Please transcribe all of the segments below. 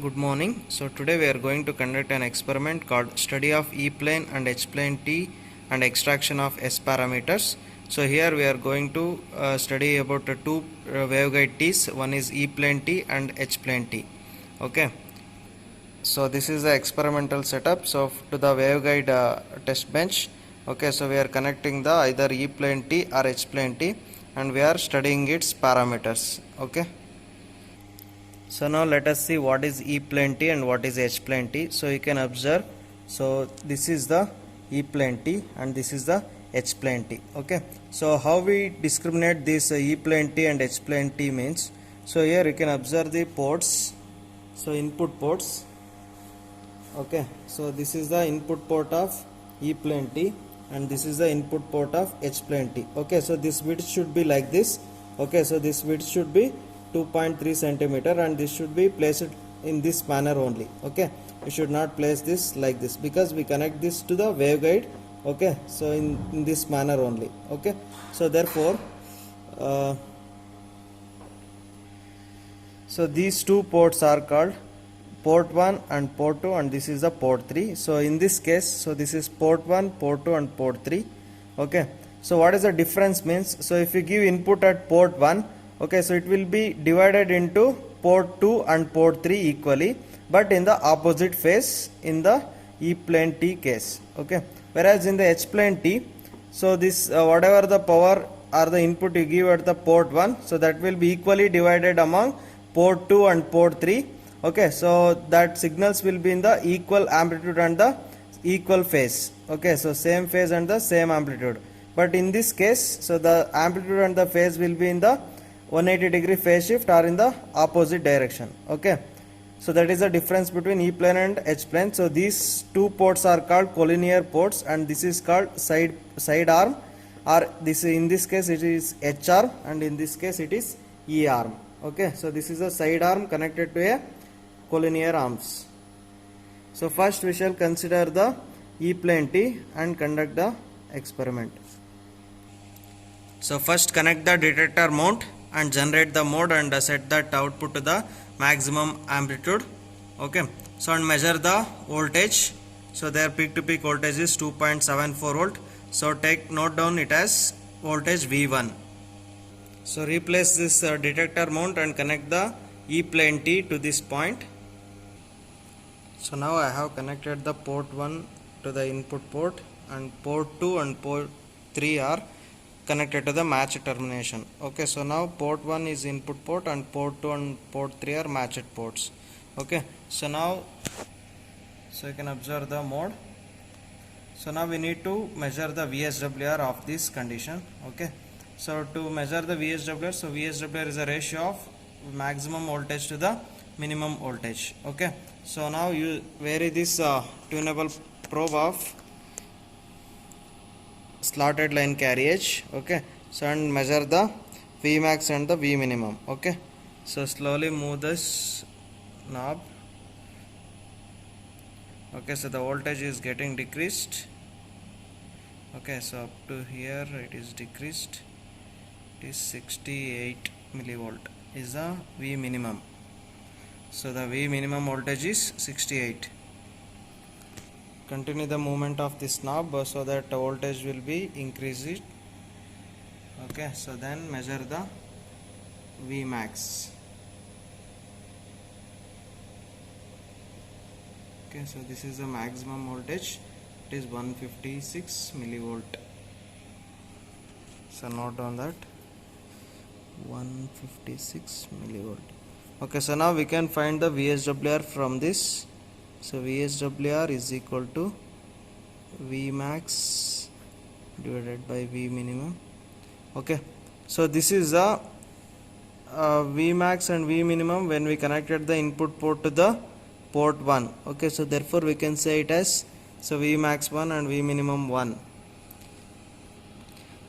Good morning. So today we are going to conduct an experiment called study of E-plane and H-plane T and extraction of S parameters. So here we are going to study about the two waveguide T's. One is E-plane T and H-plane T. Okay. So this is the experimental setup. So to the waveguide test bench. Okay. So we are connecting the either E-plane T or H-plane T and we are studying its parameters. Okay. So now let us see what is E-plane T and what is H-plane T. So you can observe, so this is the E-plane T and this is the H-plane T. Okay, so how we discriminate this E-plane T and H-plane T means, so here you can observe the ports, so input ports. Okay, so this is the input port of E-plane T and this is the input port of H-plane T. Okay, so this width should be like this. Okay, so this width should be 2.3 centimeter and this should be placed in this manner only. Okay, we should not place this like this because we connect this to the waveguide. Okay, so in this manner only. Okay, so therefore so these two ports are called port 1 and port 2 and this is the port 3. So in this case, so this is port 1, port 2 and port 3. Okay, so what is the difference means, so if you give input at port 1, okay, so it will be divided into port 2 and port 3 equally, but in the opposite phase in the E-plane T case. Okay, whereas in the H-plane T, so this whatever the power or the input you give at the port 1, so that will be equally divided among port 2 and port 3. Okay, so that signals will be in the equal amplitude and the equal phase. Okay, so same phase and the same amplitude. But in this case, so the amplitude and the phase will be in the 180-degree phase shift or in the opposite direction. Okay, so that is the difference between E-plane and H-plane. So these two ports are called collinear ports and this is called side arm, or this in this case it is H arm and in this case it is E arm. Okay, so this is a side arm connected to a collinear arms. So first we shall consider the E-plane T and conduct the experiment. So first connect the detector mount and generate the mode and set that output to the maximum amplitude. Okay, so and measure the voltage. So their peak to peak voltage is 2.74 volt. So take note down it as voltage V1. So replace this detector mount and connect the E-plane T to this point. So now I have connected the port 1 to the input port and port 2 and port 3 are connected to the match termination. Okay, so now port 1 is input port and port 2 and port 3 are matched ports. Okay, so now so you can observe the mode. So now we need to measure the VSWR of this condition. Okay, so to measure the VSWR, so VSWR is a ratio of maximum voltage to the minimum voltage. Okay, so now you vary this tunable probe of slotted line carriage. Okay, so and measure the Vmax and the V minimum. Okay, so slowly move this knob. Okay, so the voltage is getting decreased. Okay, so up to here it is decreased. It is 68 millivolt is the V minimum. So the V minimum voltage is 68. Continue the movement of this knob so that the voltage will be increased. Okay, so then measure the Vmax. Okay, so this is the maximum voltage. It is 156 millivolt. So note down that 156 millivolt. Okay, so now we can find the VSWR from this. So VSWR is equal to Vmax divided by V minimum. Okay, so this is the Vmax and V minimum when we connected the input port to the port 1. Okay, so therefore we can say it as so Vmax 1 and V minimum 1.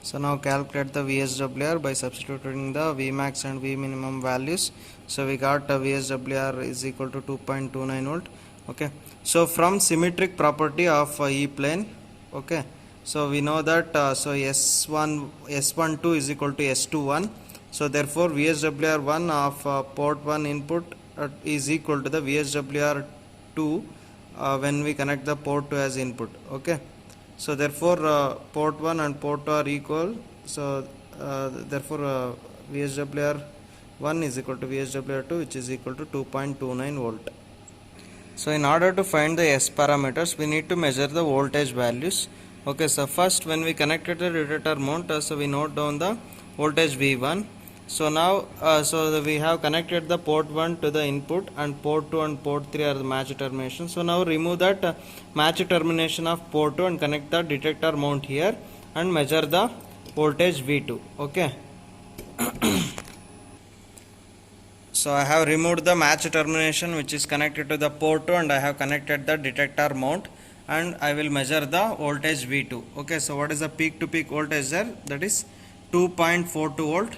So now calculate the VSWR by substituting the Vmax and V minimum values. So we got VSWR is equal to 2.29 volt. Okay, so from symmetric property of E-plane, okay, so we know that so S12 is equal to S21. So therefore VSWR1 of port 1 input is equal to the VSWR 2 when we connect the port 2 as input. Okay, so therefore port 1 and port 2 are equal, so therefore VSWR 1 is equal to VSWR 2, which is equal to 2.29 volt. So in order to find the S parameters, we need to measure the voltage values. Okay, so first when we connected the detector mount, so we note down the voltage V1. So now we have connected the port 1 to the input, and port 2 and port 3 are the match termination. So now remove that match termination of port 2 and connect the detector mount here and measure the voltage V2. Okay. So I have removed the match termination which is connected to the port 2, and I have connected the detector mount, and I will measure the voltage V2. Okay, so what is the peak to peak voltage there? That is 2.42 volt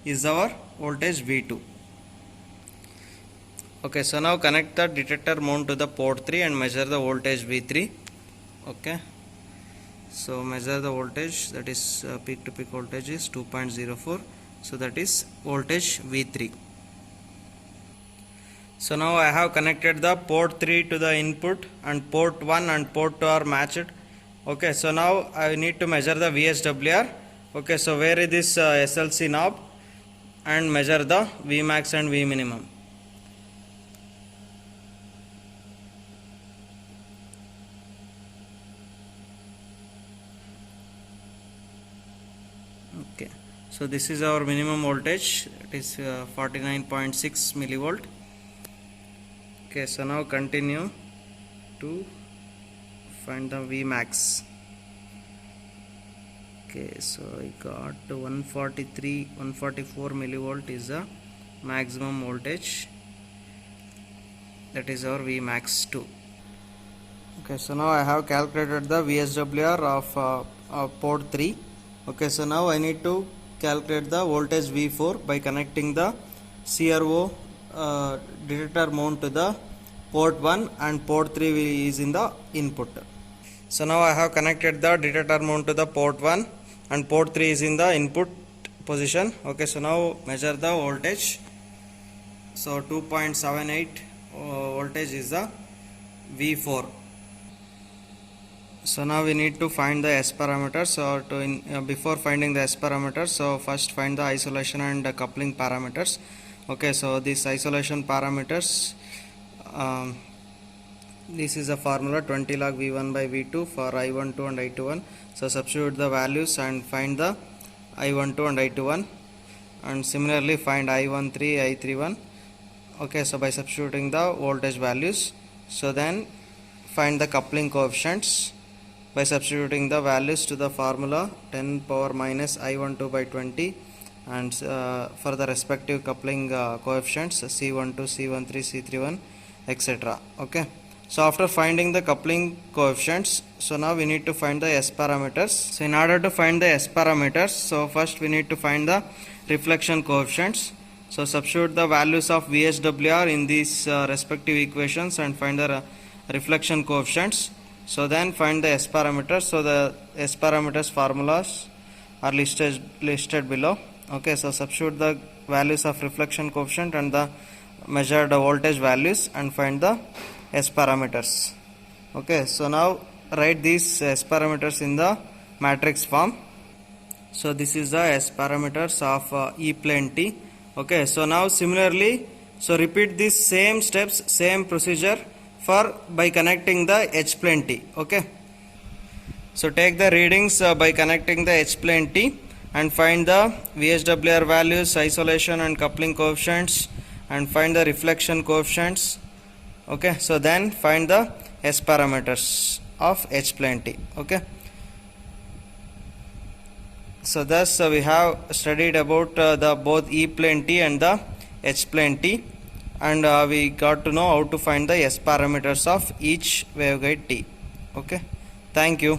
is our voltage V2. Okay, so now connect the detector mount to the port 3 and measure the voltage V3. Okay, so measure the voltage, that is peak to peak voltage is 2.04, so that is voltage V3. So now I have connected the port 3 to the input, and port 1 and port 2 are matched. Okay, so now I need to measure the VSWR. Okay, so where is this SLC knob and measure the Vmax and Vminimum. Okay, so this is our minimum voltage, it is 49.6 millivolt. Okay, so now continue to find the Vmax. Okay, so I got 144 millivolt is the maximum voltage, that is our Vmax 2. Okay, so now I have calculated the VSWR of port 3. Okay, so now I need to calculate the voltage V4 by connecting the CRO detector mount to the port 1, and port 3 is in the input. So now I have connected the detector mount to the port 1, and port 3 is in the input position. Okay, so now measure the voltage. So 2.78 voltage is the V4. So now we need to find the S parameters. So before finding the S parameters, so first find the isolation and the coupling parameters. Okay, so these isolation parameters, this is a formula 20 log V1 by V2 for I12 and I21. So substitute the values and find the I12 and I21, and similarly find I13, I31. Okay, so by substituting the voltage values, so then find the coupling coefficients by substituting the values to the formula 10 power minus I12 by 20, and for the respective coupling coefficients C12, C13, C31, etc. Okay, so after finding the coupling coefficients, so now we need to find the S parameters. So in order to find the S parameters, so first we need to find the reflection coefficients. So substitute the values of VSWR in these respective equations and find the reflection coefficients. So then find the S parameters. So the S parameters formulas are listed below. Okay, so substitute the values of reflection coefficient and the measured voltage values and find the S parameters. Okay, so now write these S parameters in the matrix form. So this is the S parameters of E plane T. Okay, so now similarly, so repeat these same steps, same procedure for by connecting the H plane T. Okay, so take the readings by connecting the H plane T and find the VSWR values, isolation and coupling coefficients, and find the reflection coefficients. Okay, so then find the S parameters of H plane T. Okay, so thus we have studied about the both E plane T and the H plane T, and we got to know how to find the S parameters of each waveguide T. Okay, thank you.